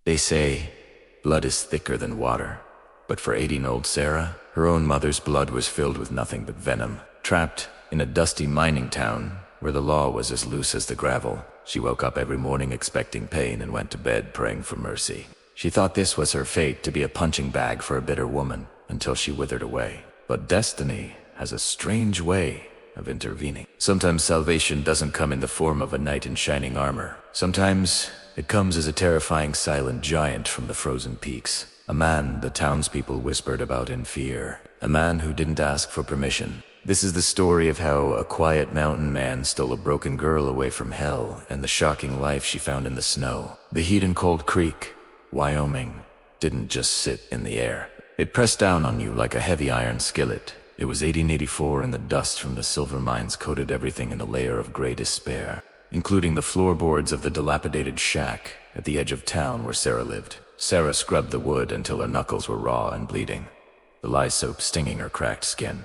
They say blood is thicker than water, but for 18-year-old Sarah, her own mother's blood was filled with nothing but venom. Trapped in a dusty mining town where the law was as loose as the gravel, she woke up every morning expecting pain and went to bed praying for mercy. She thought this was her fate, to be a punching bag for a bitter woman, until she withered away. But destiny has a strange way of intervening. Sometimes salvation doesn't come in the form of a knight in shining armor. Sometimes it comes as a terrifying silent giant from the frozen peaks. A man the townspeople whispered about in fear. A man who didn't ask for permission. This is the story of how a quiet mountain man stole a broken girl away from hell and the shocking life she found in the snow. The heat in Cold Creek, Wyoming, didn't just sit in the air. It pressed down on you like a heavy iron skillet. It was 1884 and the dust from the silver mines coated everything in a layer of gray despair, including the floorboards of the dilapidated shack at the edge of town where Sarah lived. Sarah scrubbed the wood until her knuckles were raw and bleeding, the lye soap stinging her cracked skin.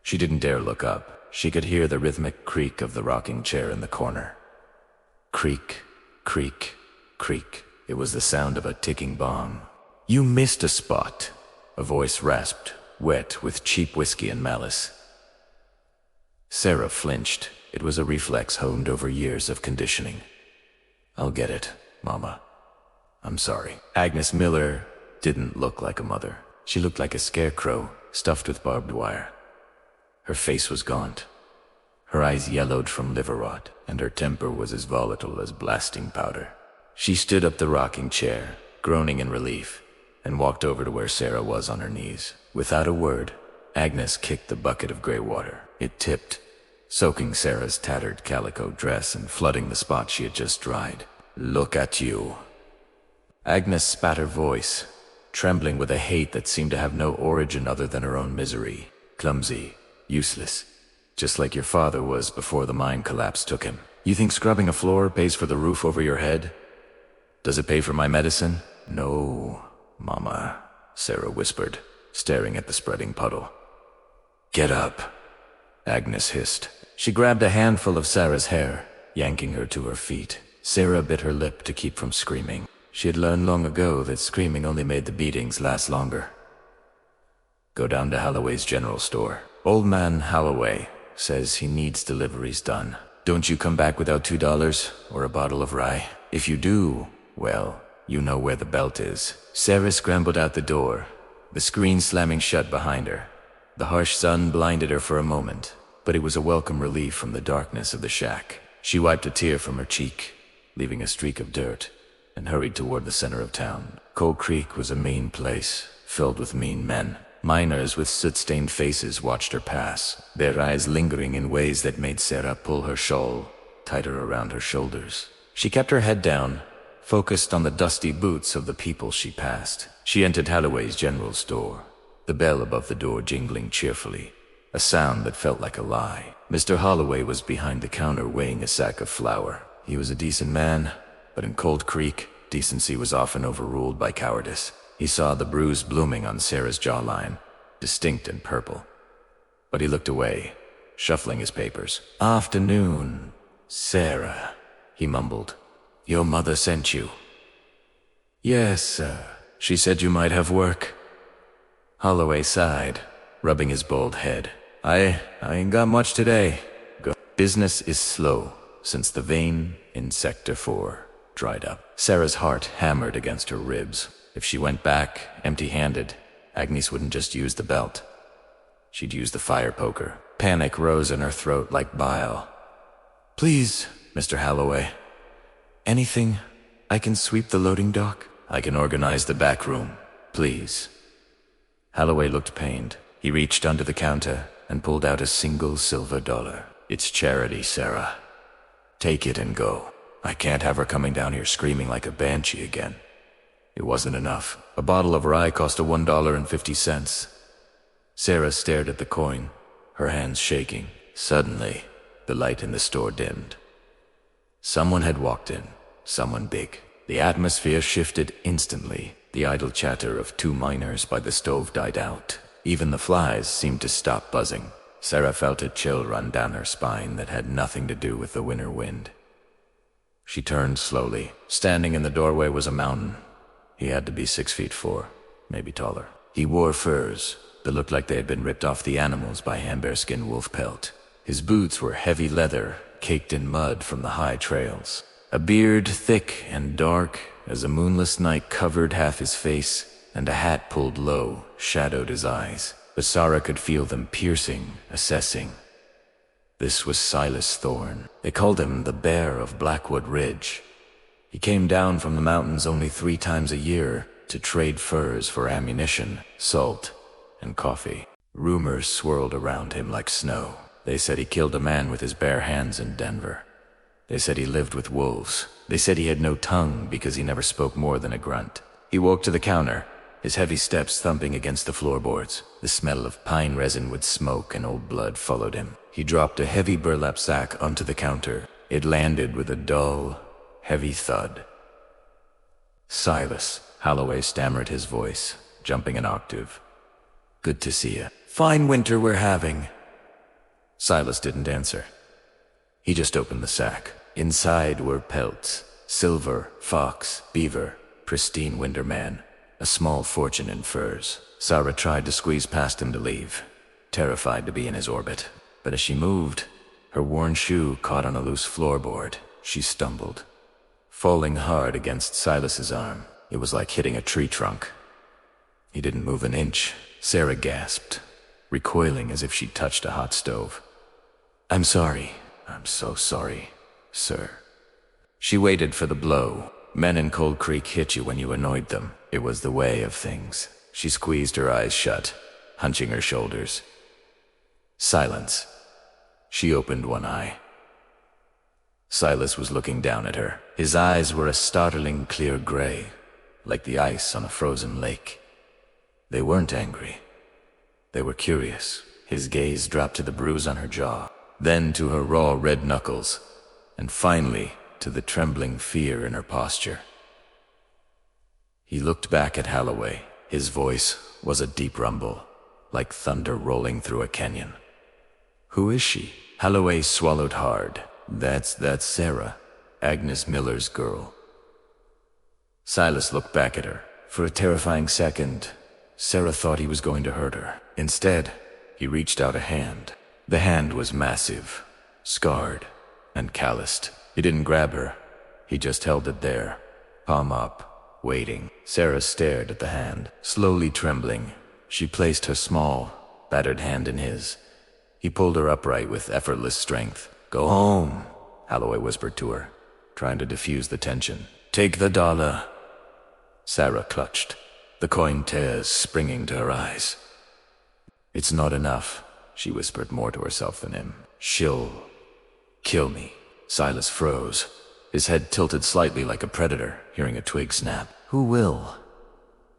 She didn't dare look up. She could hear the rhythmic creak of the rocking chair in the corner. Creak, creak, creak. It was the sound of a ticking bomb. "You missed a spot," a voice rasped, wet with cheap whiskey and malice. Sarah flinched. It was a reflex honed over years of conditioning. "I'll get it, Mama. I'm sorry." Agnes Miller didn't look like a mother. She looked like a scarecrow stuffed with barbed wire. Her face was gaunt. Her eyes yellowed from liver rot, and her temper was as volatile as blasting powder. She stood up the rocking chair, groaning in relief, and walked over to where Sarah was on her knees. Without a word, Agnes kicked the bucket of gray water. It tipped, soaking Sarah's tattered calico dress and flooding the spot she had just dried. "Look at you." Agnes spat her voice, trembling with a hate that seemed to have no origin other than her own misery. "Clumsy, useless, just like your father was before the mine collapse took him. You think scrubbing a floor pays for the roof over your head? Does it pay for my medicine?" "No, Mama," Sarah whispered, staring at the spreading puddle. "Get up," Agnes hissed. She grabbed a handful of Sarah's hair, yanking her to her feet. Sarah bit her lip to keep from screaming. She had learned long ago that screaming only made the beatings last longer. "Go down to Holloway's general store. Old man Holloway says he needs deliveries done. Don't you come back without $2 or a bottle of rye. If you do, well, you know where the belt is." Sarah scrambled out the door, the screen slamming shut behind her. The harsh sun blinded her for a moment, but it was a welcome relief from the darkness of the shack. She wiped a tear from her cheek, leaving a streak of dirt, and hurried toward the center of town. Cold Creek was a mean place, filled with mean men. Miners with soot-stained faces watched her pass, their eyes lingering in ways that made Sarah pull her shawl tighter around her shoulders. She kept her head down, focused on the dusty boots of the people she passed. She entered Holloway's general store, the bell above the door jingling cheerfully, a sound that felt like a lie. Mr. Holloway was behind the counter weighing a sack of flour. He was a decent man, but in Cold Creek, decency was often overruled by cowardice. He saw the bruise blooming on Sarah's jawline, distinct and purple. But he looked away, shuffling his papers. "Afternoon, Sarah," he mumbled. "Your mother sent you." "Yes, sir. She said you might have work." Holloway sighed, rubbing his bald head. I ain't got much today." Business is slow since the vein in Sector 4 dried up. Sarah's heart hammered against her ribs. If she went back empty-handed, Agnes wouldn't just use the belt. She'd use the fire poker. Panic rose in her throat like bile. "Please, Mr. Holloway. Anything. I can sweep the loading dock. I can organize the back room. Please." Holloway looked pained. He reached under the counter and pulled out a single silver dollar. "It's charity, Sarah. Take it and go. I can't have her coming down here screaming like a banshee again." It wasn't enough. A bottle of rye cost $1.50. Sarah stared at the coin, her hands shaking. Suddenly, the light in the store dimmed. Someone had walked in, someone big. The atmosphere shifted instantly. The idle chatter of two miners by the stove died out. Even the flies seemed to stop buzzing. Sarah felt a chill run down her spine that had nothing to do with the winter wind. She turned slowly. Standing in the doorway was a mountain, He had to be 6'4", maybe taller. He wore furs that looked like they had been ripped off the animals by bearskin wolf pelt. His boots were heavy leather, caked in mud from the high trails. A beard thick and dark as a moonless night covered half his face, and a hat pulled low shadowed his eyes. But Sarah could feel them piercing, assessing. This was Silas Thorne. They called him the Bear of Blackwood Ridge. He came down from the mountains only 3 times a year to trade furs for ammunition, salt, and coffee. Rumors swirled around him like snow. They said he killed a man with his bare hands in Denver. They said he lived with wolves. They said he had no tongue because he never spoke more than a grunt. He walked to the counter, his heavy steps thumping against the floorboards. The smell of pine resin with smoke and old blood followed him. He dropped a heavy burlap sack onto the counter. It landed with a dull, heavy thud. "Silas," Holloway stammered his voice, jumping an octave. "Good to see you. Fine winter we're having." Silas didn't answer. He just opened the sack. Inside were pelts, silver, fox, beaver, pristine winter man, a small fortune in furs. Sarah tried to squeeze past him to leave, terrified to be in his orbit. But as she moved, her worn shoe caught on a loose floorboard. She stumbled, falling hard against Silas's arm. It was like hitting a tree trunk. He didn't move an inch. Sarah gasped, recoiling as if she'd touched a hot stove. "I'm sorry. I'm so sorry, sir." She waited for the blow. Men in Cold Creek hit you when you annoyed them. It was the way of things. She squeezed her eyes shut, hunching her shoulders. Silence. She opened one eye. Silas was looking down at her. His eyes were a startling clear gray, like the ice on a frozen lake. They weren't angry. They were curious. His gaze dropped to the bruise on her jaw, then to her raw red knuckles, and finally to the trembling fear in her posture. He looked back at Holloway. His voice was a deep rumble, like thunder rolling through a canyon. "Who is she?" Holloway swallowed hard. That's Sarah, Agnes Miller's girl." Silas looked back at her. For a terrifying second, Sarah thought he was going to hurt her. Instead, he reached out a hand. The hand was massive, scarred, and calloused. He didn't grab her. He just held it there, palm up, waiting. Sarah stared at the hand, slowly trembling. She placed her small, battered hand in his. He pulled her upright with effortless strength. "Go home," Holloway whispered to her, trying to diffuse the tension. "Take the dollar." Sarah clutched, the coin tears springing to her eyes. "It's not enough," she whispered more to herself than him. "She'll kill me." Silas froze, his head tilted slightly like a predator, hearing a twig snap. "Who will?"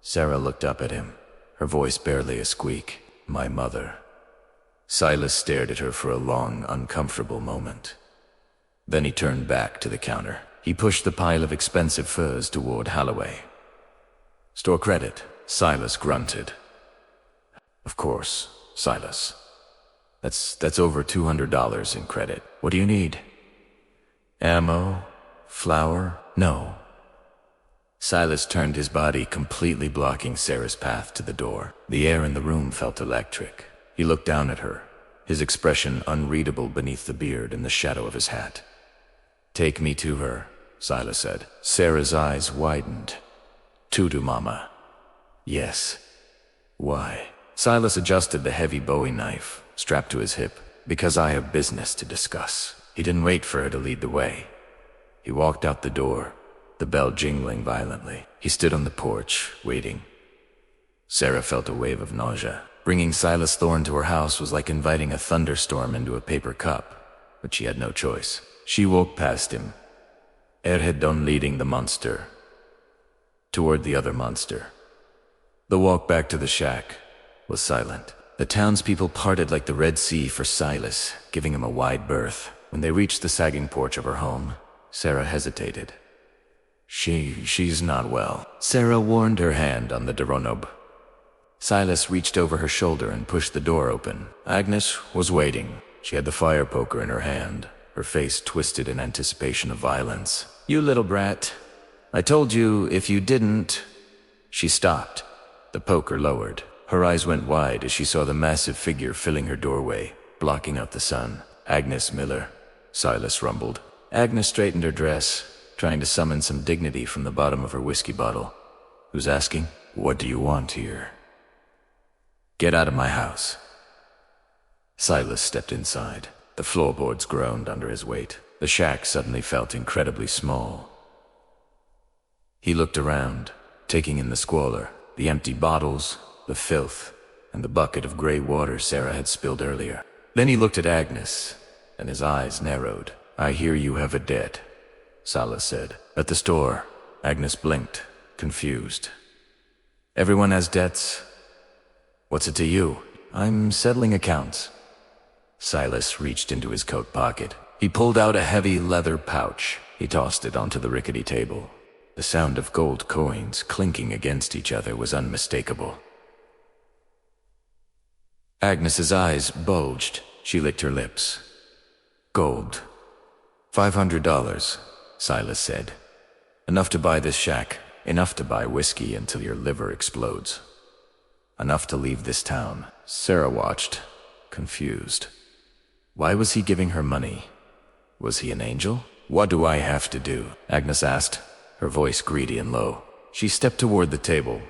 Sarah looked up at him, her voice barely a squeak. "My mother." Silas stared at her for a long, uncomfortable moment. Then he turned back to the counter. He pushed the pile of expensive furs toward Holloway. "Store credit," Silas grunted. "Of course, Silas. That's over $200 in credit. What do you need?" "Ammo? Flour? No." Silas turned his body, completely blocking Sarah's path to the door. The air in the room felt electric. He looked down at her, his expression unreadable beneath the beard and the shadow of his hat. "Take me to her," Silas said. Sarah's eyes widened. "To Mama." "Yes." "Why?" Silas adjusted the heavy Bowie knife, strapped to his hip. "Because I have business to discuss." He didn't wait for her to lead the way. He walked out the door, the bell jingling violently. He stood on the porch, waiting. Sarah felt a wave of nausea. Bringing Silas Thorne to her house was like inviting a thunderstorm into a paper cup, but she had no choice. She walked past him, Erhedon leading the monster, toward the other monster. The walk back to the shack was silent. The townspeople parted like the Red Sea for Silas, giving him a wide berth. When they reached the sagging porch of her home, Sarah hesitated. She's not well. Sarah warned, her hand on the doorknob. Silas reached over her shoulder and pushed the door open. Agnes was waiting. She had the fire poker in her hand, her face twisted in anticipation of violence. "You little brat. I told you if you didn't..." She stopped, the poker lowered. Her eyes went wide as she saw the massive figure filling her doorway, blocking out the sun. Agnes Miller, Silas rumbled. Agnes straightened her dress, trying to summon some dignity from the bottom of her whiskey bottle. Who's asking? What do you want here? Get out of my house. Silas stepped inside. The floorboards groaned under his weight. The shack suddenly felt incredibly small. He looked around, taking in the squalor, the empty bottles, the filth, and the bucket of gray water Sarah had spilled earlier. Then he looked at Agnes, and his eyes narrowed. I hear you have a debt, Silas said. At the store, Agnes blinked, confused. Everyone has debts. What's it to you? I'm settling accounts. Silas reached into his coat pocket. He pulled out a heavy leather pouch. He tossed it onto the rickety table. The sound of gold coins clinking against each other was unmistakable. Agnes's eyes bulged. She licked her lips. Gold. $500, Silas said. Enough to buy this shack. Enough to buy whiskey until your liver explodes. Enough to leave this town. Sarah watched, confused. Why was he giving her money? Was he an angel? What do I have to do? Agnes asked, her voice greedy and low. She stepped toward the table,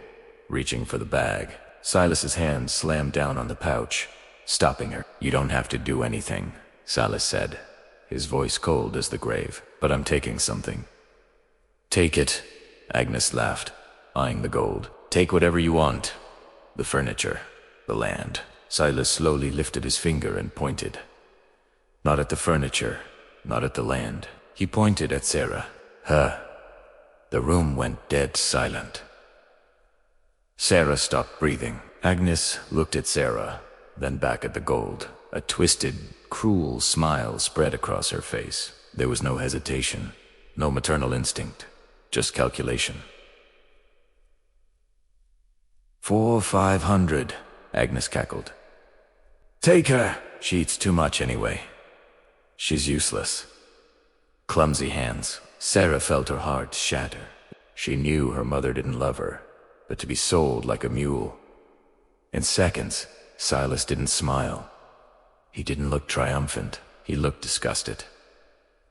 reaching for the bag. Silas's hand slammed down on the pouch, stopping her. You don't have to do anything, Silas said, his voice cold as the grave. But I'm taking something. Take it, Agnes laughed, eyeing the gold. Take whatever you want. The furniture, the land. Silas slowly lifted his finger and pointed. Not at the furniture, not at the land. He pointed at Sarah. Her. The room went dead silent. Sarah stopped breathing. Agnes looked at Sarah, then back at the gold. A twisted, cruel smile spread across her face. There was no hesitation, no maternal instinct, just calculation. 400, Agnes cackled. Take her! She eats too much anyway. She's useless. Clumsy hands. Sarah felt her heart shatter. She knew her mother didn't love her, but to be sold like a mule. In seconds, Silas didn't smile. He didn't look triumphant. He looked disgusted.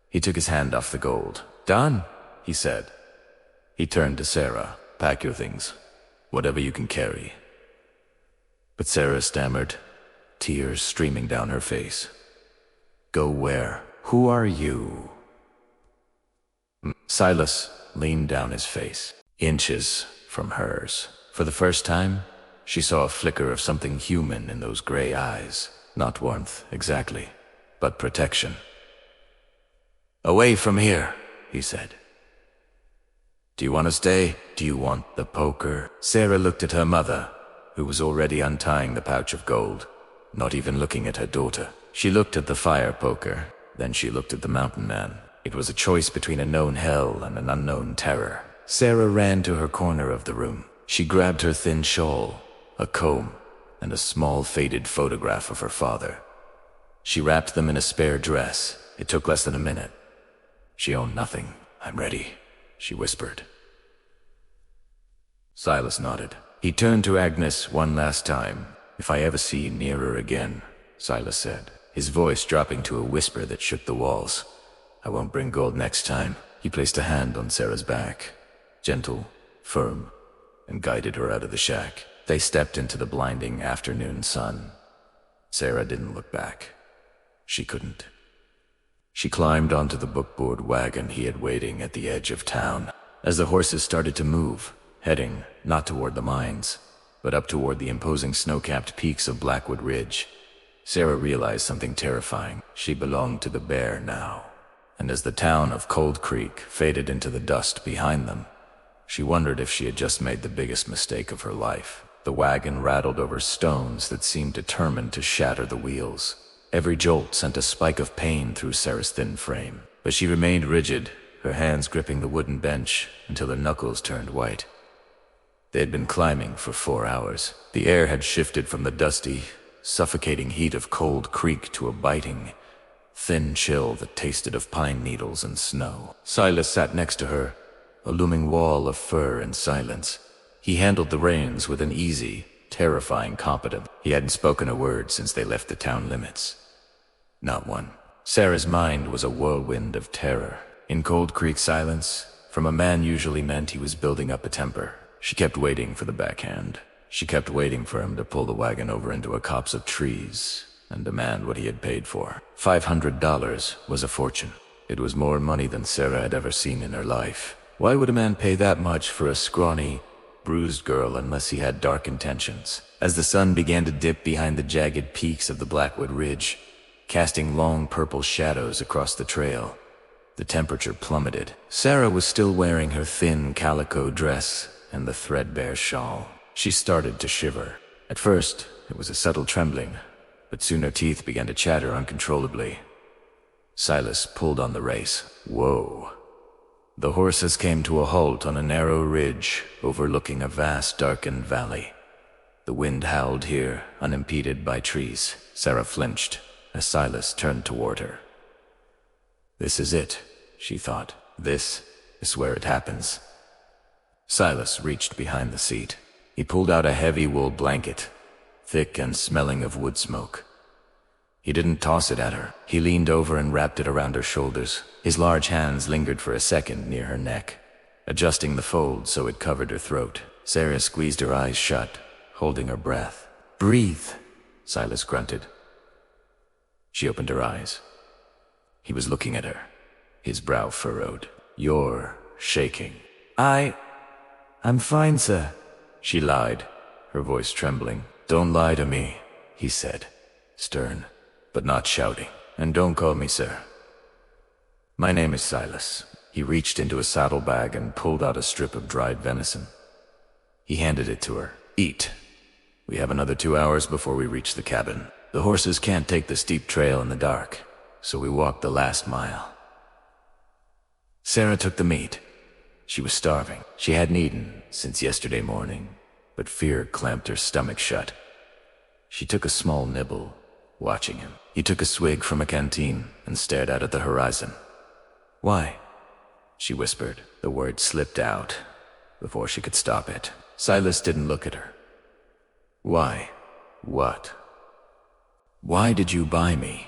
He took his hand off the gold. Done, he said. He turned to Sarah. Pack your things. Whatever you can carry. But Sarah stammered, tears streaming down her face. Go where? Who are you? Silas leaned down his face, inches from hers. For the first time, she saw a flicker of something human in those gray eyes. Not warmth, exactly, but protection. Away from here, he said. Do you want to stay? Do you want the poker? Sarah looked at her mother, who was already untying the pouch of gold, not even looking at her daughter. She looked at the fire poker, then she looked at the mountain man. It was a choice between a known hell and an unknown terror. Sarah ran to her corner of the room. She grabbed her thin shawl, a comb, and a small faded photograph of her father. She wrapped them in a spare dress. It took less than a minute. She owned nothing. I'm ready, she whispered. Silas nodded. He turned to Agnes one last time. If I ever see you near her again, Silas said, his voice dropping to a whisper that shook the walls. I won't bring gold next time. He placed a hand on Sarah's back, gentle, firm, and guided her out of the shack. They stepped into the blinding afternoon sun. Sarah didn't look back. She couldn't. She climbed onto the bookboard wagon he had waiting at the edge of town. As the horses started to move, heading not toward the mines, but up toward the imposing snow-capped peaks of Blackwood Ridge, Sarah realized something terrifying. She belonged to the bear now. And as the town of Cold Creek faded into the dust behind them, she wondered if she had just made the biggest mistake of her life. The wagon rattled over stones that seemed determined to shatter the wheels. Every jolt sent a spike of pain through Sarah's thin frame, but she remained rigid, her hands gripping the wooden bench until her knuckles turned white. They had been climbing for 4 hours. The air had shifted from the dusty, suffocating heat of Cold Creek to a biting, thin chill that tasted of pine needles and snow. Silas sat next to her, a looming wall of fur and silence. He handled the reins with an easy, terrifying competence. He hadn't spoken a word since they left the town limits. Not one. Sarah's mind was a whirlwind of terror. In Cold Creek silence, from a man usually meant he was building up a temper. She kept waiting for the backhand. She kept waiting for him to pull the wagon over into a copse of trees and demand what he had paid for. $500 was a fortune. It was more money than Sarah had ever seen in her life. Why would a man pay that much for a scrawny, bruised girl unless he had dark intentions? As the sun began to dip behind the jagged peaks of the Blackwood Ridge, casting long purple shadows across the trail, the temperature plummeted. Sarah was still wearing her thin calico dress and the threadbare shawl. She started to shiver. At first, it was a subtle trembling, but soon her teeth began to chatter uncontrollably. Silas pulled on the race. Whoa. The horses came to a halt on a narrow ridge overlooking a vast darkened valley. The wind howled here, unimpeded by trees. Sarah flinched as Silas turned toward her. This is it, she thought. This is where it happens. Silas reached behind the seat. He pulled out a heavy wool blanket, thick and smelling of wood smoke. He didn't toss it at her. He leaned over and wrapped it around her shoulders. His large hands lingered for a second near her neck, adjusting the fold so it covered her throat. Sarah squeezed her eyes shut, holding her breath. Breathe, Silas grunted. She opened her eyes. He was looking at her, his brow furrowed. You're shaking. I'm fine, sir, she lied, her voice trembling. Don't lie to me, he said, stern, but not shouting. And don't call me sir. My name is Silas. He reached into a saddlebag and pulled out a strip of dried venison. He handed it to her. Eat. We have another 2 hours before we reach the cabin. The horses can't take the steep trail in the dark, so we walked the last mile. Sarah took the meat. She was starving. She hadn't eaten since yesterday morning, but fear clamped her stomach shut. She took a small nibble, watching him. He took a swig from a canteen and stared out at the horizon. Why? She whispered. The word slipped out before she could stop it. Silas didn't look at her. Why? What? Why did you buy me?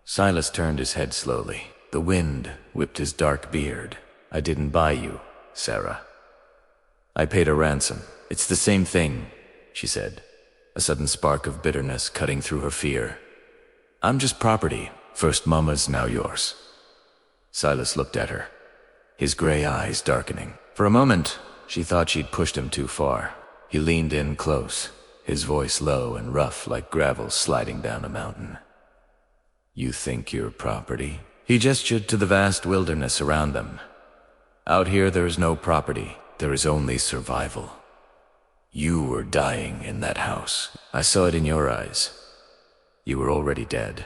Silas turned his head slowly. The wind whipped his dark beard. I didn't buy you, Sarah. I paid a ransom. It's the same thing, she said, a sudden spark of bitterness cutting through her fear. I'm just property. First Mama's, now yours. Silas looked at her, his gray eyes darkening. For a moment, she thought she'd pushed him too far. He leaned in close, his voice low and rough like gravel sliding down a mountain. You think you're property? He gestured to the vast wilderness around them. Out here there is no property. There is only survival. You were dying in that house. I saw it in your eyes. You were already dead.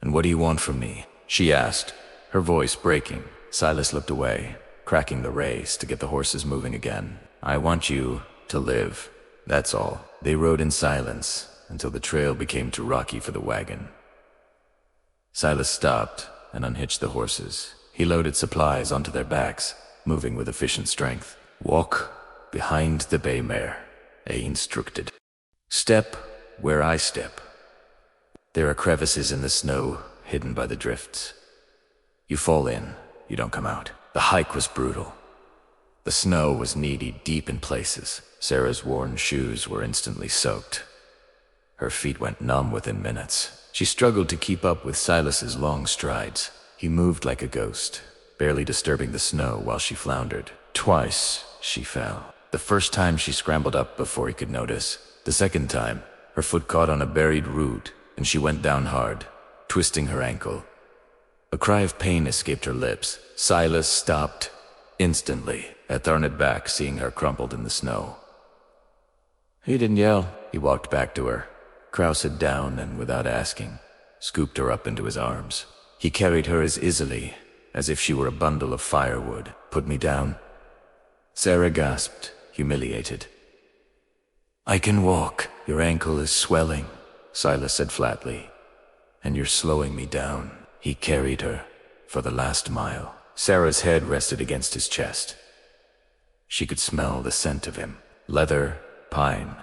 And what do you want from me? She asked, her voice breaking. Silas looked away, cracking the reins to get the horses moving again. I want you to live. That's all. They rode in silence until the trail became too rocky for the wagon. Silas stopped and unhitched the horses. He loaded supplies onto their backs, moving with efficient strength. Walk behind the bay mare, he instructed. Step where I step. There are crevices in the snow, hidden by the drifts. You fall in, you don't come out. The hike was brutal. The snow was knee deep in places. Sarah's worn shoes were instantly soaked. Her feet went numb within minutes. She struggled to keep up with Silas's long strides. He moved like a ghost, barely disturbing the snow while she floundered. Twice, she fell. The first time she scrambled up before he could notice. The second time, her foot caught on a buried root, and she went down hard, twisting her ankle. A cry of pain escaped her lips. Silas stopped instantly, at Tharnet back, seeing her crumpled in the snow. He didn't yell. He walked back to her, crouched down, and without asking, scooped her up into his arms. He carried her as easily as if she were a bundle of firewood. Put me down. Sarah gasped, humiliated. I can walk. Your ankle is swelling, Silas said flatly, and you're slowing me down. He carried her for the last mile. Sarah's head rested against his chest. She could smell the scent of him. Leather, pine,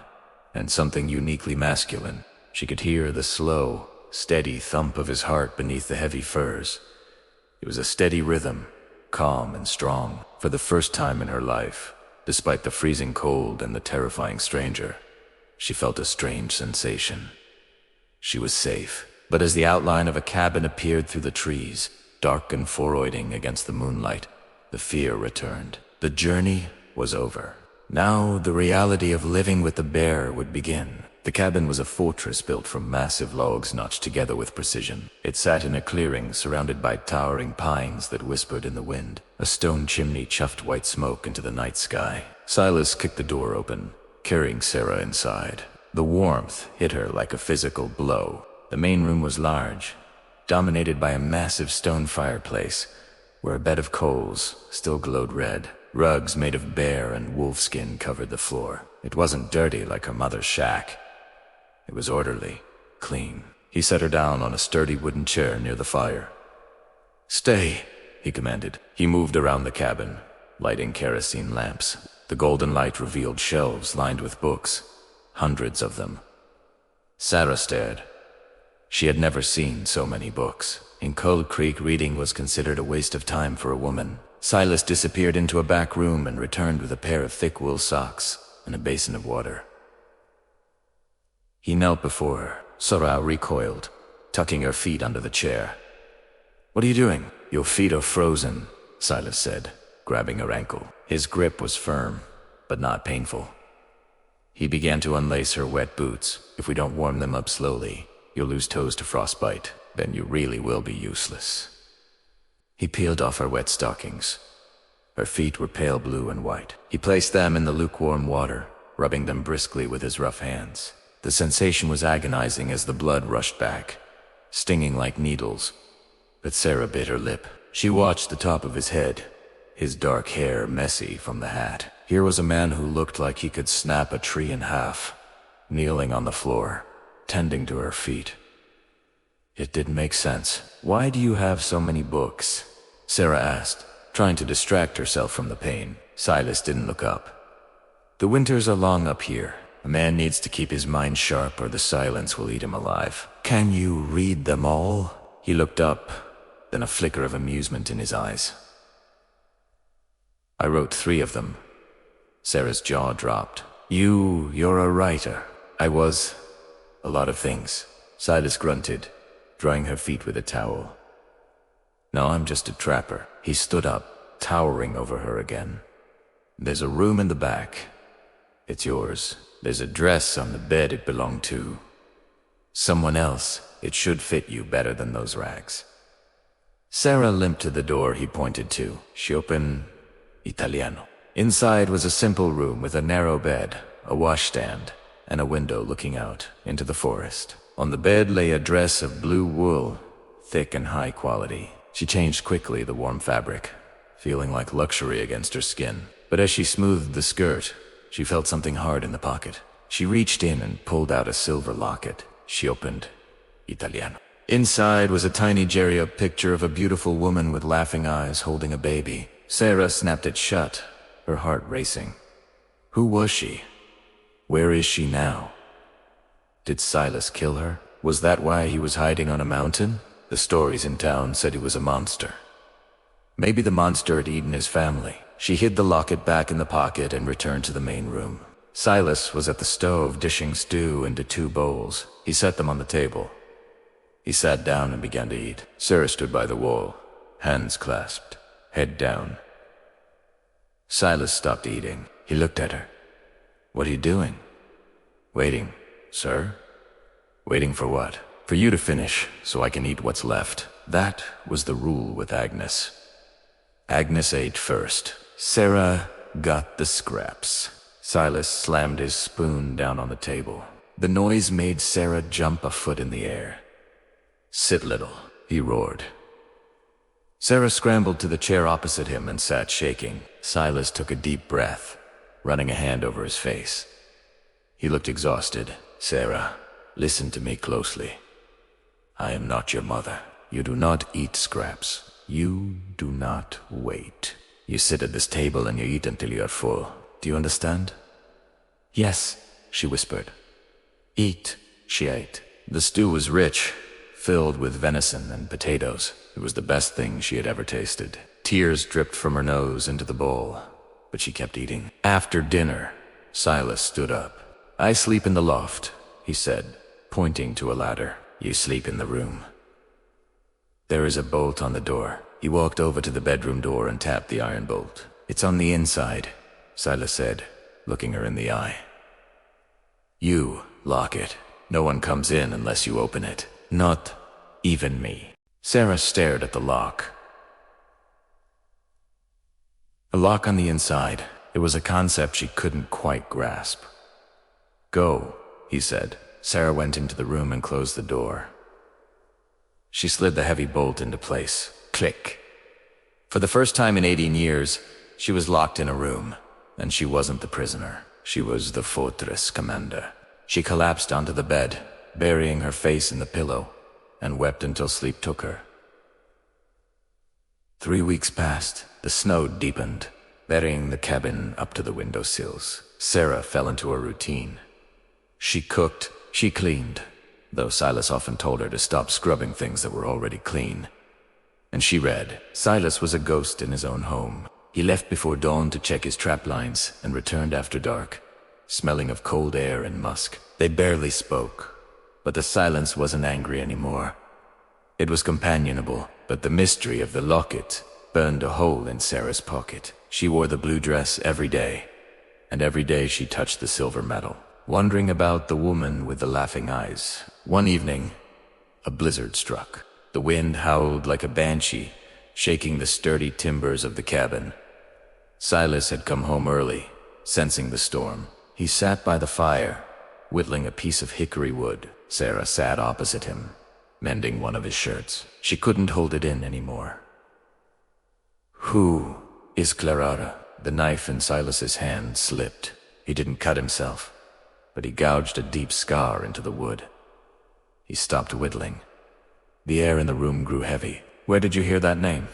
and something uniquely masculine. She could hear the slow, steady thump of his heart beneath the heavy furs. It was a steady rhythm, calm and strong. For the first time in her life, despite the freezing cold and the terrifying stranger, she felt a strange sensation. She was safe. But as the outline of a cabin appeared through the trees, dark and foroiding against the moonlight, the fear returned. The journey was over. Now the reality of living with the bear would begin. The cabin was a fortress built from massive logs notched together with precision. It sat in a clearing surrounded by towering pines that whispered in the wind. A stone chimney chuffed white smoke into the night sky. Silas kicked the door open, carrying Sarah inside. The warmth hit her like a physical blow. The main room was large, dominated by a massive stone fireplace, where a bed of coals still glowed red. Rugs made of bear and wolf skin covered the floor. It wasn't dirty like her mother's shack. It was orderly, clean. He set her down on a sturdy wooden chair near the fire. "Stay," he commanded. He moved around the cabin, lighting kerosene lamps. The golden light revealed shelves lined with books, hundreds of them. Sarah stared. She had never seen so many books. In Cold Creek, reading was considered a waste of time for a woman. Silas disappeared into a back room and returned with a pair of thick wool socks and a basin of water. He knelt before her. Sarah recoiled, tucking her feet under the chair. "What are you doing?" "Your feet are frozen," Silas said, grabbing her ankle. His grip was firm, but not painful. He began to unlace her wet boots. "If we don't warm them up slowly, you'll lose toes to frostbite. Then you really will be useless." He peeled off her wet stockings. Her feet were pale blue and white. He placed them in the lukewarm water, rubbing them briskly with his rough hands. The sensation was agonizing as the blood rushed back, stinging like needles. But Sarah bit her lip. She watched the top of his head, his dark hair messy from the hat. Here was a man who looked like he could snap a tree in half, kneeling on the floor, tending to her feet. It didn't make sense. "Why do you have so many books?" Sarah asked, trying to distract herself from the pain. Silas didn't look up. "The winters are long up here. A man needs to keep his mind sharp or the silence will eat him alive." "Can you read them all?" He looked up, then a flicker of amusement in his eyes. "I wrote 3 of them." Sarah's jaw dropped. You're a writer." "I was a lot of things," Silas grunted, drying her feet with a towel. "No, I'm just a trapper." He stood up, towering over her again. "There's a room in the back. It's yours. There's a dress on the bed it belonged to. Someone else. It should fit you better than those rags." Sarah limped to the door he pointed to. She opened Italiano. Inside was a simple room with a narrow bed, a washstand, and a window looking out into the forest. On the bed lay a dress of blue wool, thick and high quality. She changed quickly the warm fabric, feeling like luxury against her skin. But as she smoothed the skirt, she felt something hard in the pocket. She reached in and pulled out a silver locket. She opened Italiano. Inside was a tiny geria picture of a beautiful woman with laughing eyes holding a baby. Sarah snapped it shut, her heart racing. Who was she? Where is she now? Did Silas kill her? Was that why he was hiding on a mountain? The stories in town said he was a monster. Maybe the monster had eaten his family. She hid the locket back in the pocket and returned to the main room. Silas was at the stove dishing stew into 2 bowls. He set them on the table. He sat down and began to eat. Sarah stood by the wall, hands clasped, head down. Silas stopped eating. He looked at her. "What are you doing?" "Waiting, sir." "Waiting for what?" "For you to finish, so I can eat what's left." That was the rule with Agnes. Agnes ate first. Sarah got the scraps. Silas slammed his spoon down on the table. The noise made Sarah jump a foot in the air. "Sit, little," he roared. Sarah scrambled to the chair opposite him and sat shaking. Silas took a deep breath, running a hand over his face. He looked exhausted. "Sarah, listen to me closely. I am not your mother. You do not eat scraps. You do not wait. You sit at this table and you eat until you are full. Do you understand? Yes, she whispered. Eat. She ate. The stew was rich, filled with venison and potatoes. It was the best thing she had ever tasted. Tears dripped from her nose into the bowl, but she kept eating. After dinner, Silas stood up. I sleep in the loft, he said, pointing to a ladder. You sleep in the room. There is a bolt on the door. He walked over to the bedroom door and tapped the iron bolt. It's on the inside, Silas said, looking her in the eye. You lock it. No one comes in unless you open it. Not even me. Sarah stared at the lock. A lock on the inside. It was a concept she couldn't quite grasp. Go, he said. Sarah went into the room and closed the door. She slid the heavy bolt into place. Click. For the first time in 18 years, she was locked in a room, and she wasn't the prisoner. She was the fortress commander. She collapsed onto the bed, burying her face in the pillow, and wept until sleep took her. 3 weeks passed. The snow deepened, burying the cabin up to the windowsills. Sarah fell into a routine. She cooked, she cleaned, though Silas often told her to stop scrubbing things that were already clean. And she read. Silas was a ghost in his own home. He left before dawn to check his trap lines and returned after dark, smelling of cold air and musk. They barely spoke, but the silence wasn't angry anymore. It was companionable, but the mystery of the locket burned a hole in Sarah's pocket. She wore the blue dress every day, and every day she touched the silver medal, wondering about the woman with the laughing eyes. One evening, a blizzard struck. The wind howled like a banshee, shaking the sturdy timbers of the cabin. Silas had come home early, sensing the storm. He sat by the fire, whittling a piece of hickory wood. Sarah sat opposite him, mending one of his shirts. She couldn't hold it in anymore. Who is Clara? The knife in Silas's hand slipped. He didn't cut himself, but he gouged a deep scar into the wood. He stopped whittling. The air in the room grew heavy. Where did you hear that name?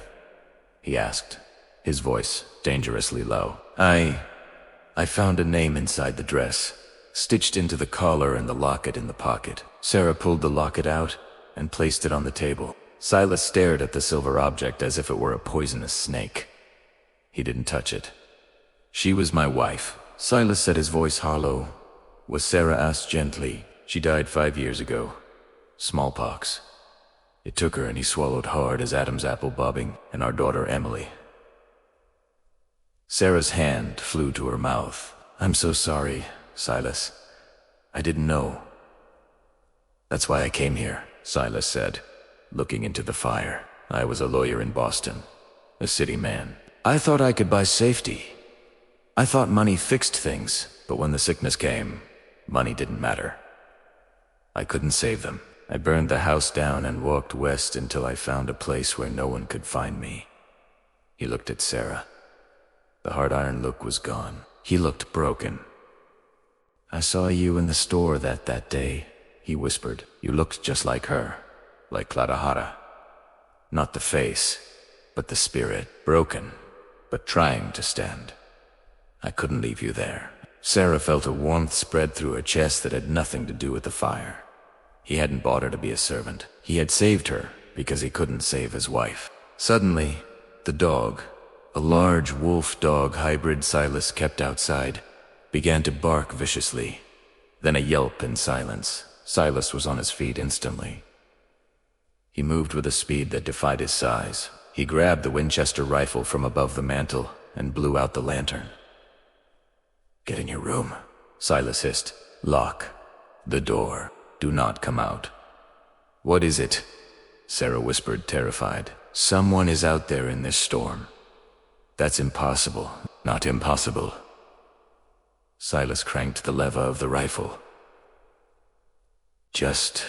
He asked, his voice dangerously low. I found a name inside the dress, stitched into the collar and the locket in the pocket. Sarah pulled the locket out and placed it on the table. Silas stared at the silver object as if it were a poisonous snake. He didn't touch it. She was my wife. Silas said, his voice hollow. Was Sarah asked gently. She died 5 years ago. Smallpox. It took her and he swallowed hard as Adam's apple bobbing, and our daughter Emily. Sarah's hand flew to her mouth. I'm so sorry, Silas. I didn't know. That's why I came here, Silas said, looking into the fire. I was a lawyer in Boston, a city man. I thought I could buy safety. I thought money fixed things, but when the sickness came, money didn't matter. I couldn't save them. I burned the house down and walked west until I found a place where no one could find me. He looked at Sarah. The hard iron look was gone. He looked broken. I saw you in the store that day, he whispered. You looked just like her, like Clara. Not the face, but the spirit. Broken, but trying to stand. I couldn't leave you there. Sarah felt a warmth spread through her chest that had nothing to do with the fire. He hadn't bought her to be a servant. He had saved her because he couldn't save his wife. Suddenly, the dog, a large wolf dog hybrid Silas kept outside, began to bark viciously. Then a yelp in silence. Silas was on his feet instantly. He moved with a speed that defied his size. He grabbed the Winchester rifle from above the mantel and blew out the lantern. Get in your room, Silas hissed. Lock the door. Do not come out. What is it? Sarah whispered, terrified. Someone is out there in this storm. That's impossible. Not impossible. Silas cranked the lever of the rifle. Just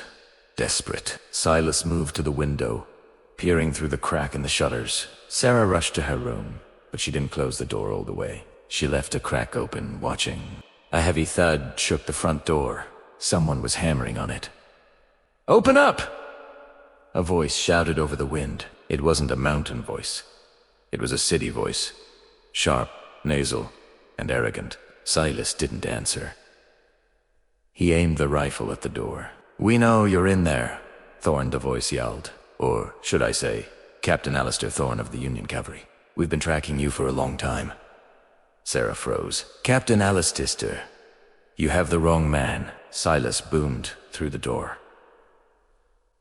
desperate. Silas moved to the window, peering through the crack in the shutters. Sarah rushed to her room, but she didn't close the door all the way. She left a crack open, watching. A heavy thud shook the front door. Someone was hammering on it. Open up! A voice shouted over the wind. It wasn't a mountain voice. It was a city voice, sharp, nasal, and arrogant. Silas didn't answer. He aimed the rifle at the door. "We know you're in there," Thorne, the voice yelled. Or should I say, Captain Alistair Thorne of the Union Cavalry. "We've been tracking you for a long time." Sarah froze. "Captain Alistair, you have the wrong man," Silas boomed through the door.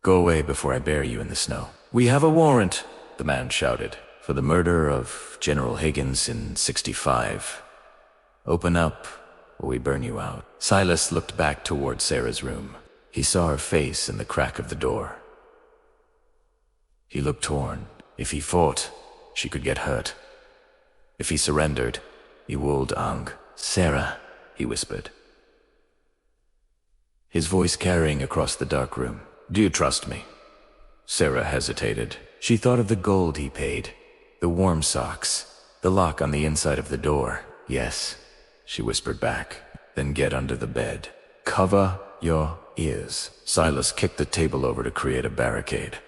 "Go away before I bury you in the snow." "We have a warrant," the man shouted, "for the murder of General Higgins in 65. Open up, or we burn you out." Silas looked back toward Sarah's room. He saw her face in the crack of the door. He looked torn. If he fought, she could get hurt. If he surrendered, he would ang. "Sarah," he whispered, his voice carrying across the dark room. "Do you trust me?" Sarah hesitated. She thought of the gold he paid, the warm socks, the lock on the inside of the door. "Yes," she whispered back. "Then get under the bed. Cover your ears." Silas kicked the table over to create a barricade.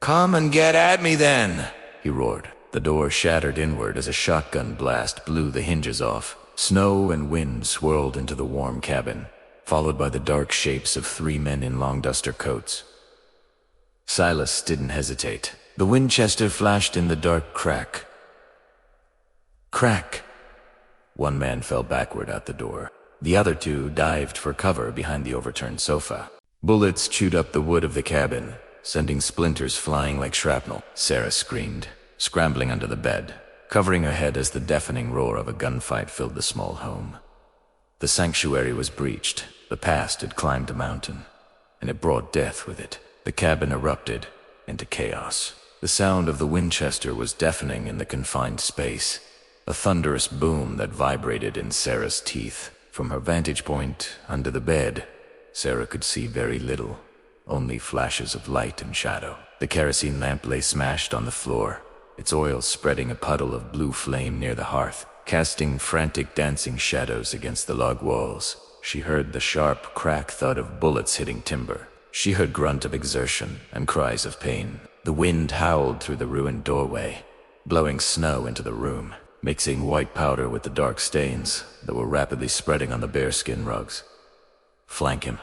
"Come and get at me then," he roared. The door shattered inward as a shotgun blast blew the hinges off. Snow and wind swirled into the warm cabin, followed by the dark shapes of 3 men in long duster coats. Silas didn't hesitate. The Winchester flashed in the dark crack. Crack! One man fell backward out the door. The other 2 dived for cover behind the overturned sofa. Bullets chewed up the wood of the cabin, sending splinters flying like shrapnel. Sarah screamed, scrambling under the bed, covering her head as the deafening roar of a gunfight filled the small home. The sanctuary was breached. The past had climbed a mountain, and it brought death with it. The cabin erupted into chaos. The sound of the Winchester was deafening in the confined space, a thunderous boom that vibrated in Sarah's teeth. From her vantage point under the bed, Sarah could see very little, only flashes of light and shadow. The kerosene lamp lay smashed on the floor, its oil spreading a puddle of blue flame near the hearth, casting frantic dancing shadows against the log walls. She heard the sharp crack thud of bullets hitting timber. She heard grunt of exertion and cries of pain. The wind howled through the ruined doorway, blowing snow into the room, mixing white powder with the dark stains that were rapidly spreading on the bearskin rugs. "Flank him."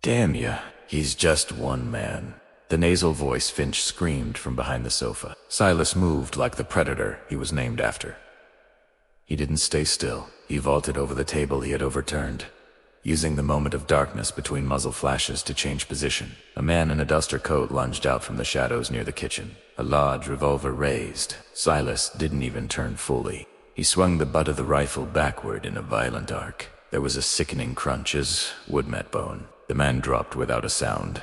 "Damn ya, he's just one man." The nasal voice Finch screamed from behind the sofa. Silas moved like the predator he was named after. He didn't stay still. He vaulted over the table he had overturned, using the moment of darkness between muzzle flashes to change position. A man in a duster coat lunged out from the shadows near the kitchen, a large revolver raised. Silas didn't even turn fully. He swung the butt of the rifle backward in a violent arc. There was a sickening crunch as wood met bone. The man dropped without a sound.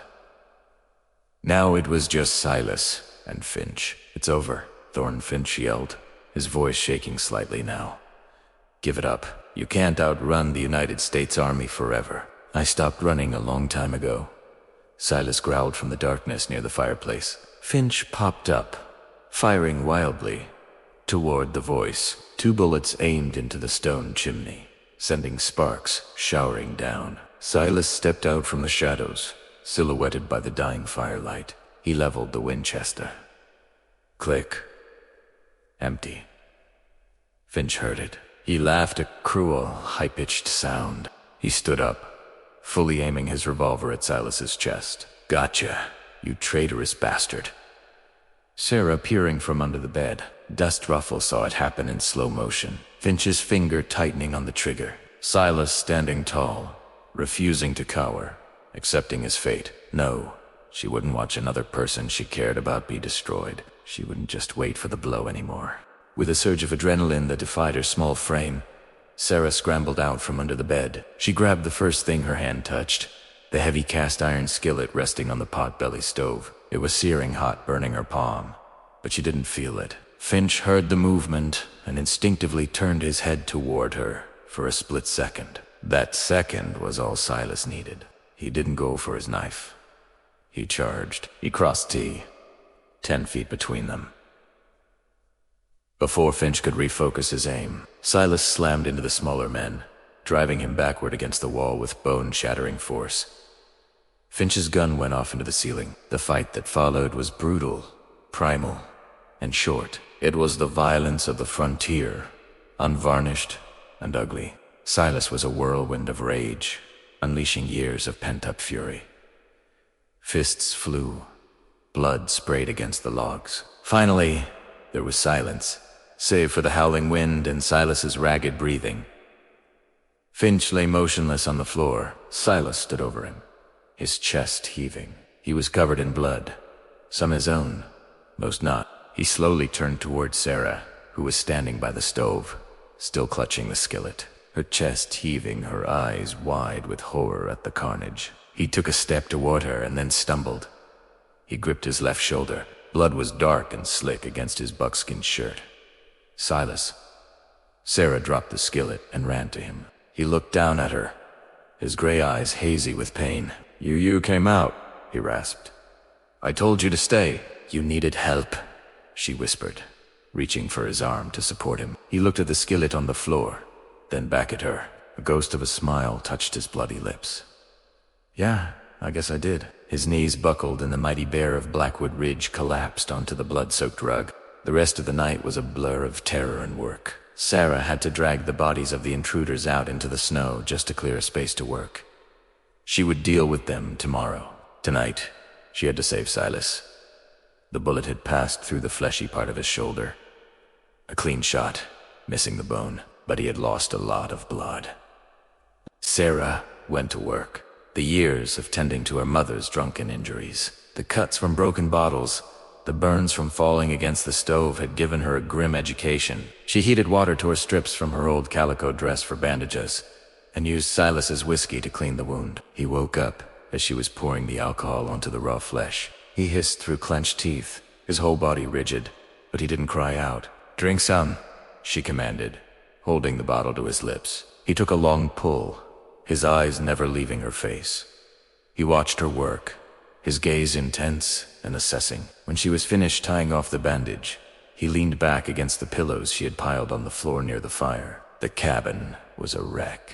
Now it was just Silas and Finch. "It's over," Thorne Finch yelled, his voice shaking slightly now. "Give it up. You can't outrun the United States Army forever." "I stopped running a long time ago," Silas growled from the darkness near the fireplace. Finch popped up, firing wildly toward the voice. 2 bullets aimed into the stone chimney, sending sparks showering down. Silas stepped out from the shadows, silhouetted by the dying firelight. He leveled the Winchester. Click. Empty. Finch heard it. He laughed, a cruel, high-pitched sound. He stood up, fully aiming his revolver at Silas's chest. "Gotcha, you traitorous bastard." Sarah peering from under the bed. Dust Ruffle saw it happen in slow motion, Finch's finger tightening on the trigger. Silas standing tall, refusing to cower, accepting his fate. No, she wouldn't watch another person she cared about be destroyed. She wouldn't just wait for the blow anymore. With a surge of adrenaline that defied her small frame, Sarah scrambled out from under the bed. She grabbed the first thing her hand touched, the heavy cast-iron skillet resting on the pot-belly stove. It was searing hot, burning her palm, but she didn't feel it. Finch heard the movement and instinctively turned his head toward her for a split second. That second was all Silas needed. He didn't go for his knife. He charged. He crossed T, 10 feet between them. Before Finch could refocus his aim, Silas slammed into the smaller men, driving him backward against the wall with bone-shattering force. Finch's gun went off into the ceiling. The fight that followed was brutal, primal, and short. It was the violence of the frontier, unvarnished and ugly. Silas was a whirlwind of rage, unleashing years of pent-up fury. Fists flew, blood sprayed against the logs. Finally, there was silence, save for the howling wind and Silas's ragged breathing. Finch lay motionless on the floor. Silas stood over him, his chest heaving. He was covered in blood, some his own, most not. He slowly turned toward Sarah, who was standing by the stove, still clutching the skillet, her chest heaving, her eyes wide with horror at the carnage. He took a step toward her and then stumbled. He gripped his left shoulder. Blood was dark and slick against his buckskin shirt. Silas. Sarah dropped the skillet and ran to him. He looked down at her, his gray eyes hazy with pain. You came out, he rasped. I told you to stay. You needed help, she whispered, reaching for his arm to support him. He looked at the skillet on the floor, then back at her. A ghost of a smile touched his bloody lips. Yeah, I guess I did. His knees buckled and the mighty bear of Blackwood Ridge collapsed onto the blood-soaked rug. The rest of the night was a blur of terror and work. Sarah had to drag the bodies of the intruders out into the snow just to clear a space to work. She would deal with them tomorrow. Tonight, she had to save Silas. The bullet had passed through the fleshy part of his shoulder. A clean shot, missing the bone, but he had lost a lot of blood. Sarah went to work. The years of tending to her mother's drunken injuries, the cuts from broken bottles, the burns from falling against the stove had given her a grim education. She heated water to her strips from her old calico dress for bandages, and used Silas's whiskey to clean the wound. He woke up as she was pouring the alcohol onto the raw flesh. He hissed through clenched teeth, his whole body rigid, but he didn't cry out. Drink some, she commanded, holding the bottle to his lips. He took a long pull, his eyes never leaving her face. He watched her work, his gaze intense and assessing. When she was finished tying off the bandage, he leaned back against the pillows she had piled on the floor near the fire. The cabin was a wreck.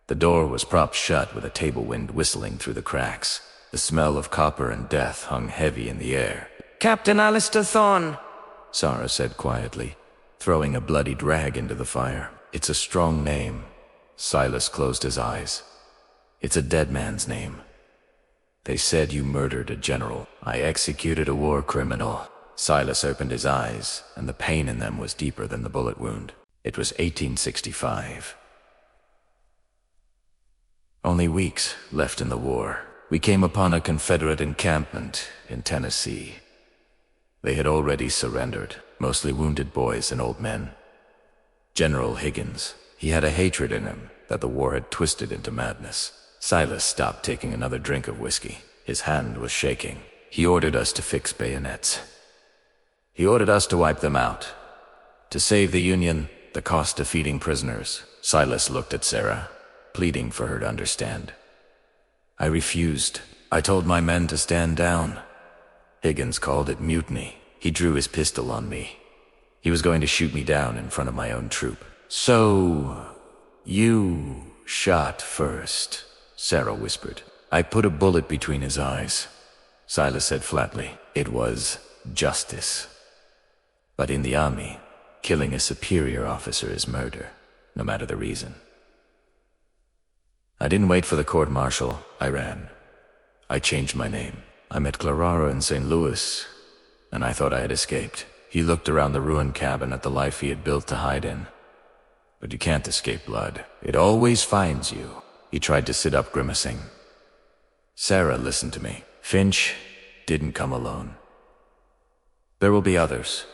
The door was propped shut with a table wind whistling through the cracks. The smell of copper and death hung heavy in the air. Captain Alistair Thorne, Sarah said quietly, throwing a bloodied rag into the fire. It's a strong name. Silas closed his eyes. It's a dead man's name. They said you murdered a general. I executed a war criminal. Silas opened his eyes, and the pain in them was deeper than the bullet wound. It was 1865. Only weeks left in the war. We came upon a Confederate encampment in Tennessee. They had already surrendered, mostly wounded boys and old men. General Higgins, he had a hatred in him that the war had twisted into madness. Silas stopped taking another drink of whiskey. His hand was shaking. He ordered us to fix bayonets. He ordered us to wipe them out. To save the Union, the cost of feeding prisoners. Silas looked at Sarah, pleading for her to understand. I refused. I told my men to stand down. Higgins called it mutiny. He drew his pistol on me. He was going to shoot me down in front of my own troop. So, you shot first, Sarah whispered. I put a bullet between his eyes. Silas said flatly, it was justice. But in the army, killing a superior officer is murder, no matter the reason. I didn't wait for the court-martial. I ran. I changed my name. I met Clarara in St. Louis, and I thought I had escaped. He looked around the ruined cabin at the life he had built to hide in. But you can't escape blood. It always finds you. He tried to sit up, grimacing. Sarah listened to me. Finch didn't come alone. There will be others.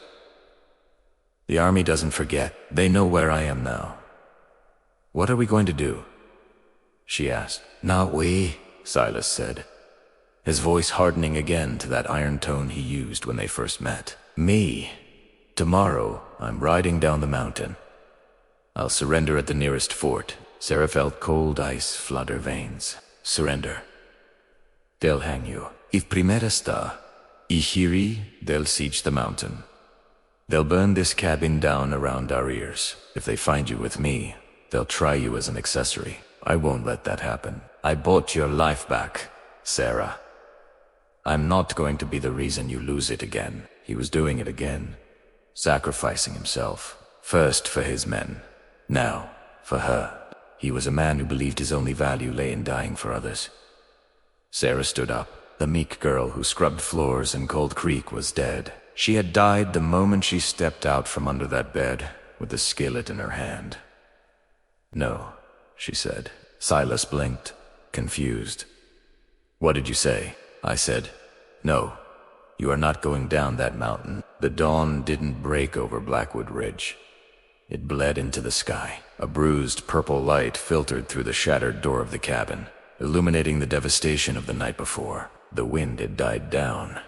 The army doesn't forget. They know where I am now. What are we going to do? She asked. Not we, Silas said, his voice hardening again to that iron tone he used when they first met. Me. Tomorrow, I'm riding down the mountain. I'll surrender at the nearest fort. Sarah felt cold ice flood her veins. Surrender. They'll hang you. If primera está, Ihiri, they'll siege the mountain. They'll burn this cabin down around our ears. If they find you with me, they'll try you as an accessory. I won't let that happen. I bought your life back, Sarah. I'm not going to be the reason you lose it again. He was doing it again. sacrificing himself, first for his men, now for her. He was a man who believed his only value lay in dying for others. Sarah stood up. The meek girl who scrubbed floors in Cold Creek was dead. She had died the moment she stepped out from under that bed with the skillet in her hand. "No," she said. Silas blinked, confused. "What did you say?" I said. "No, you are not going down that mountain." The dawn didn't break over Blackwood Ridge. It bled into the sky. A bruised purple light filtered through the shattered door of the cabin, illuminating the devastation of the night before. The wind had died down,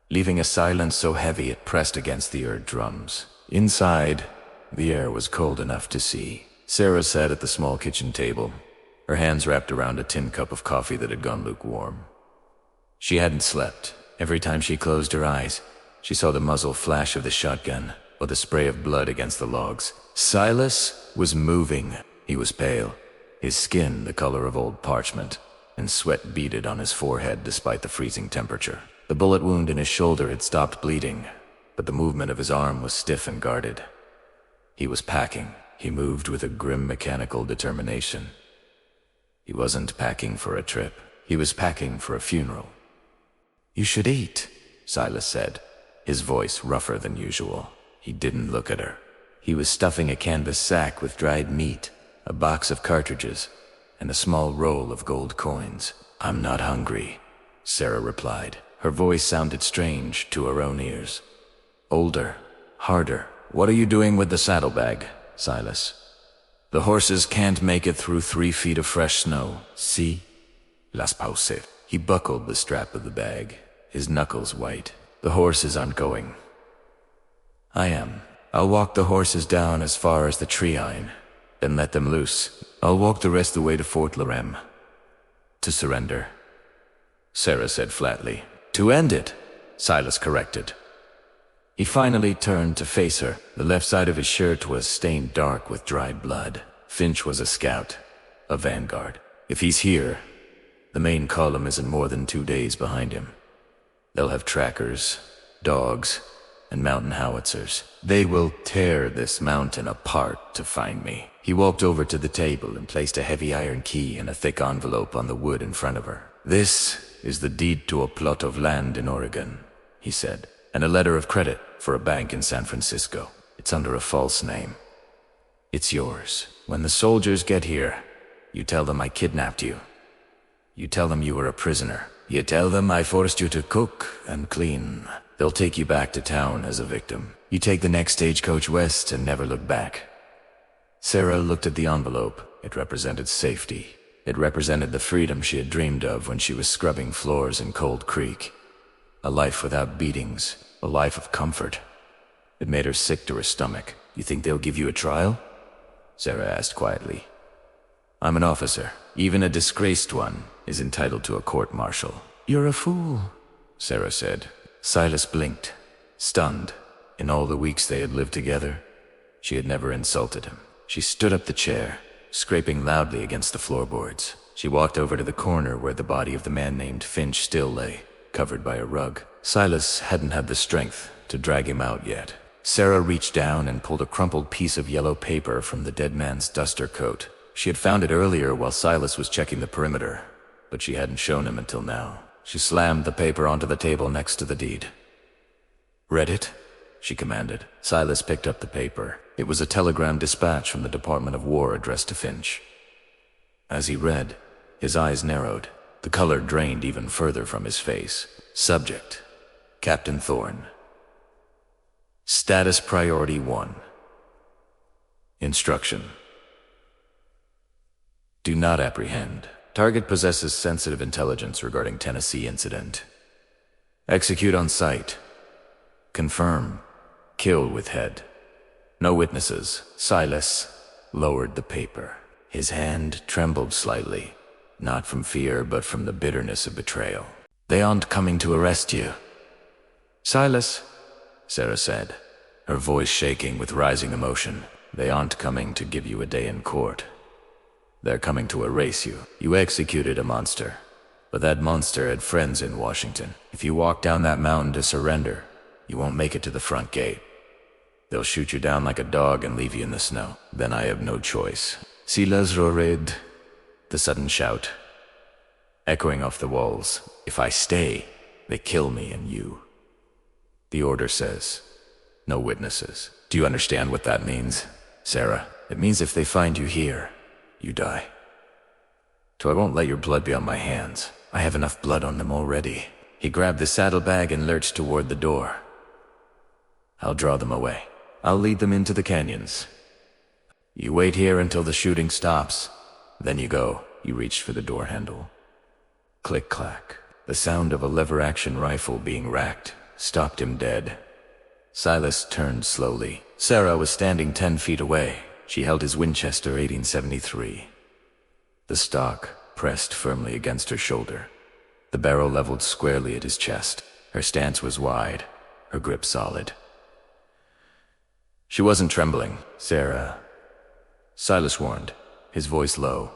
leaving a silence so heavy it pressed against the eardrums. Inside, the air was cold enough to see. Sarah sat at the small kitchen table, her hands wrapped around a tin cup of coffee that had gone lukewarm. She hadn't slept. Every time she closed her eyes, she saw the muzzle flash of the shotgun or the spray of blood against the logs. Silas was moving. He was pale, his skin the color of old parchment, and sweat beaded on his forehead despite the freezing temperature. The bullet wound in his shoulder had stopped bleeding, but the movement of his arm was stiff and guarded. He was packing. He moved with a grim mechanical determination. He wasn't packing for a trip. He was packing for a funeral. "You should eat," Silas said, his voice rougher than usual. He didn't look at her. He was stuffing a canvas sack with dried meat, a box of cartridges, and a small roll of gold coins. "I'm not hungry," Sarah replied. Her voice sounded strange to her own ears. Older, harder. "What are you doing with the saddlebag, Silas?" "The horses can't make it through 3 feet of fresh snow. See? Las pause." He buckled the strap of the bag, his knuckles white. "The horses aren't going." "I am. I'll walk the horses down as far as the Treine, then let them loose. I'll walk the rest of the way to Fort Larem. To surrender," Sarah said flatly. "To end it," Silas corrected. He finally turned to face her. The left side of his shirt was stained dark with dried blood. Finch was a scout, a vanguard. If he's here, the main column isn't more than 2 days behind him. They'll have trackers, dogs, and mountain howitzers. They will tear this mountain apart to find me. He walked over to the table and placed a heavy iron key in a thick envelope on the wood in front of her. "This is the deed to a plot of land in Oregon," he said, "and a letter of credit for a bank in San Francisco. It's under a false name. It's yours. When the soldiers get here, you tell them I kidnapped you. You tell them you were a prisoner. You tell them I forced you to cook and clean. They'll take you back to town as a victim. You take the next stagecoach west and never look back." Sarah looked at the envelope. It represented safety. It represented the freedom she had dreamed of when she was scrubbing floors in Cold Creek. A life without beatings, a life of comfort. It made her sick to her stomach. "You think they'll give you a trial?" Sarah asked quietly. "I'm an officer. Even a disgraced one is entitled to a court-martial." "You're a fool," Sarah said. Silas blinked, stunned. In all the weeks they had lived together, she had never insulted him. She stood up the chair, scraping loudly against the floorboards. She walked over to the corner where the body of the man named Finch still lay, covered by a rug. Silas hadn't had the strength to drag him out yet. Sarah reached down and pulled a crumpled piece of yellow paper from the dead man's duster coat. She had found it earlier while Silas was checking the perimeter, but she hadn't shown him until now. She slammed the paper onto the table next to the deed. "Read it?" she commanded. Silas picked up the paper. It was a telegram dispatch from the Department of War addressed to Finch. As he read, his eyes narrowed. The color drained even further from his face. Subject: Captain Thorne. Status Priority 1. Instruction: do not apprehend. Target possesses sensitive intelligence regarding Tennessee incident. Execute on sight. Confirm. Kill with head. No witnesses. Silas lowered the paper. His hand trembled slightly, not from fear but from the bitterness of betrayal. "They aren't coming to arrest you." "Silas," Sarah said, her voice shaking with rising emotion, "they aren't coming to give you a day in court. They're coming to erase you. You executed a monster, but that monster had friends in Washington. If you walk down that mountain to surrender, you won't make it to the front gate. They'll shoot you down like a dog and leave you in the snow. Then I have no choice. Silas rored, the sudden shout, echoing off the walls. If I stay, they kill me and you. The order says, no witnesses. Do you understand what that means, Sarah? It means if they find you here, you die. So I won't let your blood be on my hands. I have enough blood on them already. He grabbed the saddlebag and lurched toward the door. I'll draw them away. I'll lead them into the canyons. You wait here until the shooting stops. Then you go. He reached for the door handle. Click-clack. The sound of a lever-action rifle being racked stopped him dead. Silas turned slowly. Sarah was standing 10 feet away. She held his Winchester 1873. The stock pressed firmly against her shoulder. The barrel leveled squarely at his chest. Her stance was wide, her grip solid. She wasn't trembling. Sarah, Silas warned, his voice low.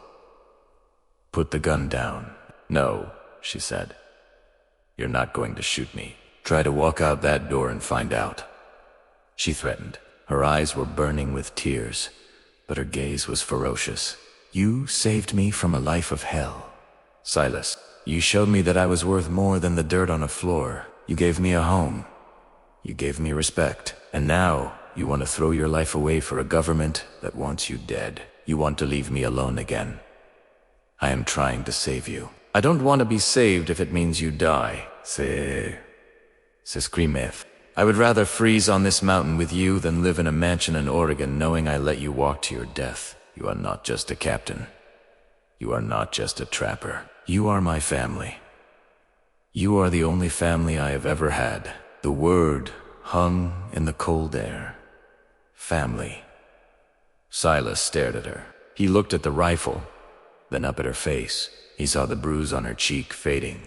Put the gun down. No, she said. You're not going to shoot me. Try to walk out that door and find out. She threatened. Her eyes were burning with tears, but her gaze was ferocious. You saved me from a life of hell. Silas, you showed me that I was worth more than the dirt on a floor. You gave me a home. You gave me respect. And now, you want to throw your life away for a government that wants you dead. You want to leave me alone again. I am trying to save you. I don't want to be saved if it means you die. S'escrimef. I would rather freeze on this mountain with you than live in a mansion in Oregon knowing I let you walk to your death. You are not just a captain. You are not just a trapper. You are my family. You are the only family I have ever had. The word hung in the cold air. Family. Silas stared at her. He looked at the rifle, then up at her face. He saw the bruise on her cheek fading,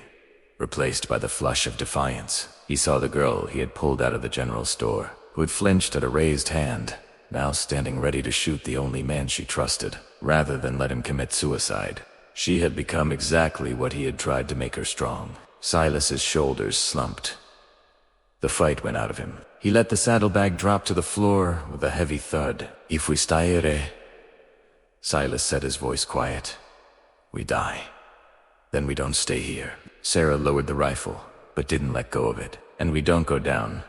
replaced by the flush of defiance. He saw the girl he had pulled out of the general store, who had flinched at a raised hand, now standing ready to shoot the only man she trusted, rather than let him commit suicide. She had become exactly what he had tried to make her strong. Silas's shoulders slumped. The fight went out of him. He let the saddlebag drop to the floor with a heavy thud. If we stay, Silas said, his voice quiet. We die. Then we don't stay here. Sarah lowered the rifle, but didn't let go of it. And we don't go down.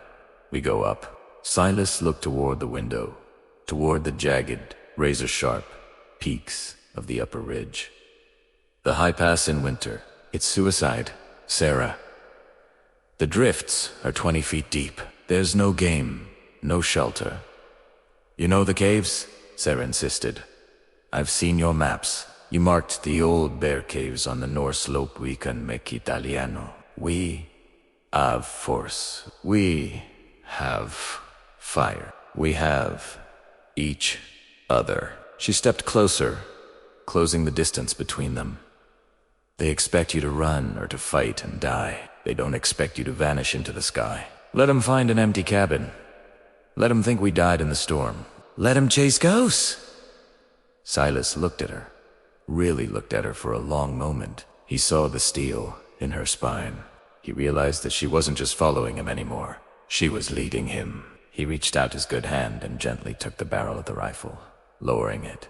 We go up. Silas looked toward the window, toward the jagged, razor-sharp peaks of the upper ridge. The high pass in winter. It's suicide, Sarah. The drifts are 20 feet deep. There's no game, no shelter. You know the caves? Sarah insisted. I've seen your maps. You marked the old bear caves on the north slope. We can make Italiano. We have force. We have fire. We have each other. She stepped closer, closing the distance between them. They expect you to run or to fight and die. They don't expect you to vanish into the sky. Let them find an empty cabin. Let them think we died in the storm. Let them chase ghosts. Silas looked at her, really looked at her for a long moment. He saw the steel in her spine. He realized that she wasn't just following him anymore. She was leading him. He reached out his good hand and gently took the barrel of the rifle, lowering it.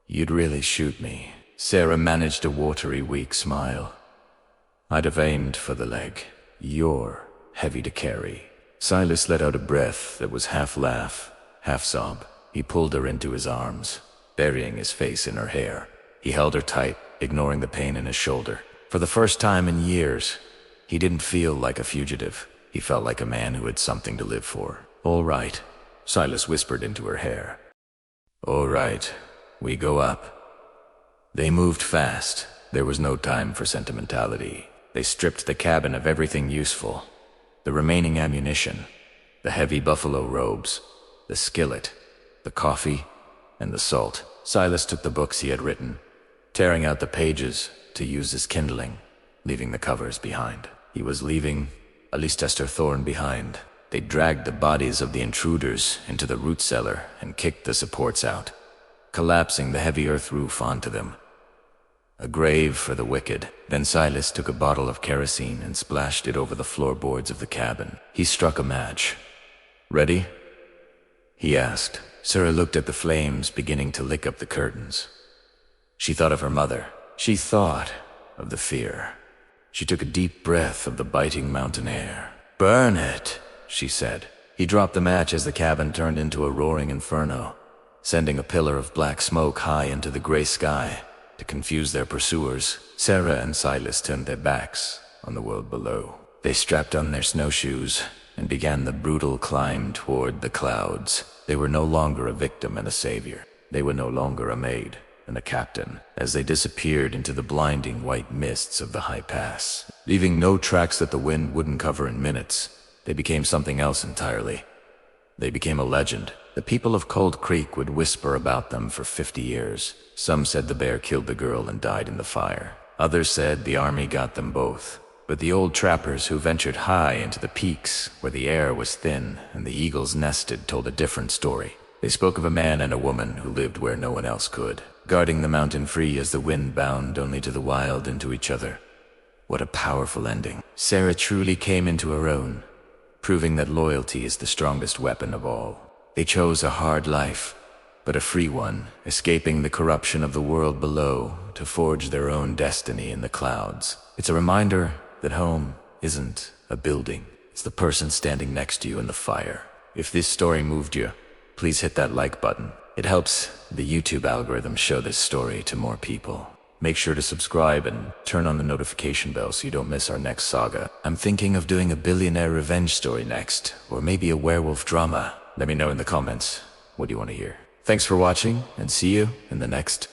You'd really shoot me. Sarah managed a watery, weak smile. I'd have aimed for the leg. You're heavy to carry. Silas let out a breath that was half laugh, half sob. He pulled her into his arms, burying his face in her hair. He held her tight, ignoring the pain in his shoulder. For the first time in years, he didn't feel like a fugitive. He felt like a man who had something to live for. All right, Silas whispered into her hair. All right, we go up. They moved fast. There was no time for sentimentality. They stripped the cabin of everything useful. The remaining ammunition, the heavy buffalo robes, the skillet, the coffee, and the salt. Silas took the books he had written, tearing out the pages to use as kindling, leaving the covers behind. He was leaving Alcester Thorne behind. They dragged the bodies of the intruders into the root cellar and kicked the supports out, collapsing the heavy earth roof onto them. A grave for the wicked. Then Silas took a bottle of kerosene and splashed it over the floorboards of the cabin. He struck a match. Ready? he asked. Sarah looked at the flames beginning to lick up the curtains. She thought of her mother. She thought of the fear. She took a deep breath of the biting mountain air. "Burn it," she said. He dropped the match as the cabin turned into a roaring inferno, sending a pillar of black smoke high into the gray sky. To confuse their pursuers, Sarah and Silas turned their backs on the world below. They strapped on their snowshoes and began the brutal climb toward the clouds. They were no longer a victim and a savior. They were no longer a maid and a captain, as they disappeared into the blinding white mists of the high pass, leaving no tracks that the wind wouldn't cover in minutes. They became something else entirely. They became a legend. The people of Cold Creek would whisper about them for 50 years. Some said the bear killed the girl and died in the fire. Others said the army got them both. But the old trappers who ventured high into the peaks where the air was thin and the eagles nested told a different story. They spoke of a man and a woman who lived where no one else could, guarding the mountain free as the wind bound only to the wild and to each other. What a powerful ending. Sarah truly came into her own, proving that loyalty is the strongest weapon of all. They chose a hard life, but a free one, escaping the corruption of the world below to forge their own destiny in the clouds. It's a reminder that home isn't a building. It's the person standing next to you in the fire. If this story moved you, please hit that like button. It helps the YouTube algorithm show this story to more people. Make sure to subscribe and turn on the notification bell so you don't miss our next saga. I'm thinking of doing a billionaire revenge story next, or maybe a werewolf drama. Let me know in the comments. What do you want to hear? Thanks for watching, and see you in the next